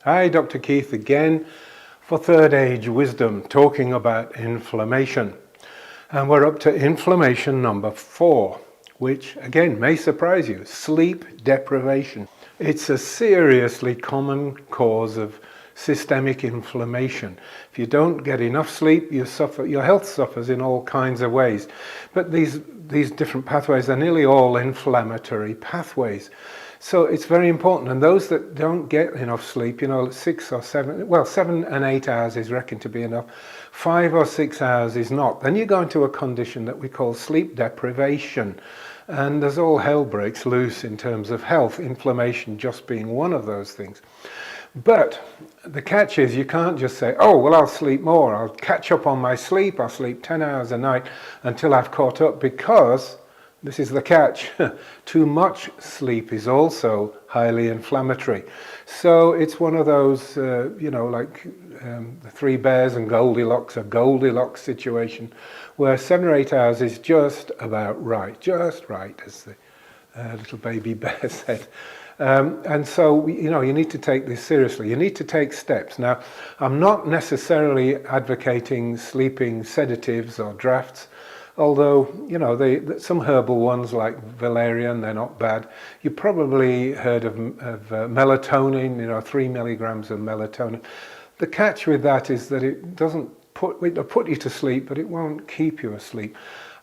Hi, Dr. Keith again for Third Age Wisdom, talking about inflammation. And we're up to inflammation number 4, which again may surprise you, sleep deprivation. It's a seriously common cause of systemic inflammation. If you don't get enough sleep, your health suffers in all kinds of ways. But these different pathways are nearly all inflammatory pathways. So it's very important. And those that don't get enough sleep, 6 or 7, 7 and 8 hours is reckoned to be enough. 5 or 6 hours is not. Then you go into a condition that we call sleep deprivation. And there's all hell breaks loose in terms of health, inflammation just being one of those things. But the catch is you can't just say, oh, well, I'll sleep more. I'll catch up on my sleep. I'll sleep 10 hours a night until I've caught up, because this is the catch. Too much sleep is also highly inflammatory. So it's one of those, the Three Bears and Goldilocks, a Goldilocks situation, where 7 or 8 hours is just about right, as the little baby bear said. And so, you need to take this seriously. You need to take steps. Now, I'm not necessarily advocating sleeping sedatives or drafts, although, some herbal ones like valerian, they're not bad. You probably heard of melatonin, 3 milligrams of melatonin. The catch with that is that it doesn't put you to sleep, but it won't keep you asleep.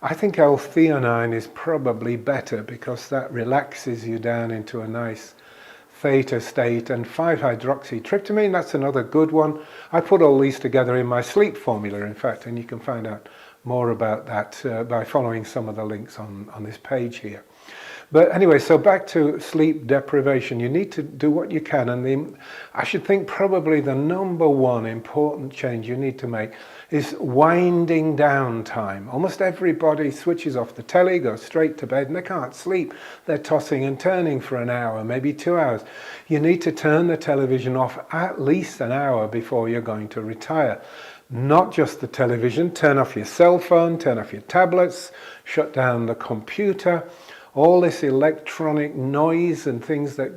I think L-theanine is probably better, because that relaxes you down into a nice theta state. And 5-hydroxytryptamine, that's another good one. I put all these together in my sleep formula, in fact, and you can find out more about that by following some of the links on this page here. But anyway, so back to sleep deprivation. You need to do what you can, and I should think probably the number one important change you need to make is winding down time. Almost everybody switches off the telly, goes straight to bed, and they can't sleep. They're tossing and turning for an hour, maybe 2 hours. You need to turn the television off at least an hour before you're going to retire. Not just the television, turn off your cell phone, turn off your tablets, shut down the computer. All this electronic noise and things that,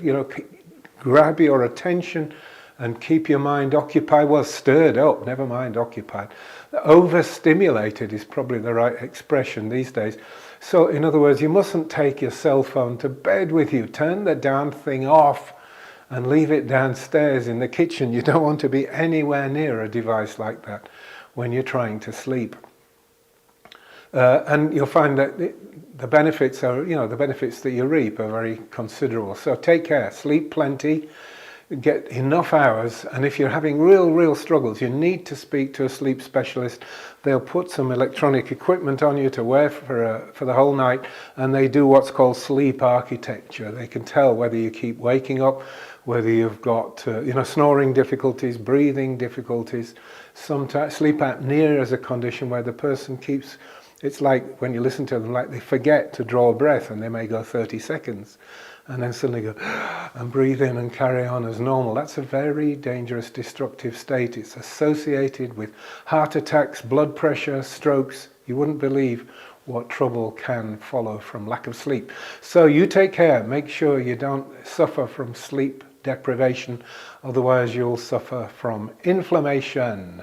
grab your attention and keep your mind occupied, well, stirred up, never mind occupied. Overstimulated is probably the right expression these days. So in other words, you mustn't take your cell phone to bed with you. Turn the damn thing off and leave it downstairs in the kitchen. You don't want to be anywhere near a device like that when you're trying to sleep. And you'll find that the benefits are, the benefits that you reap are very considerable. So take care, sleep plenty, get enough hours, and if you're having real struggles, you need to speak to a sleep specialist. They'll put some electronic equipment on you to wear for the whole night, and they do what's called sleep architecture. They can tell whether you keep waking up, whether you've got snoring difficulties, breathing difficulties. Sometimes sleep apnea is a condition where the person keeps, it's like when you listen to them, like they forget to draw a breath, and they may go 30 seconds and then suddenly go and breathe in and carry on as normal. That's a very dangerous, destructive state. It's associated with heart attacks, blood pressure, strokes. You wouldn't believe what trouble can follow from lack of sleep. So you take care. Make sure you don't suffer from sleep deprivation, otherwise you'll suffer from inflammation.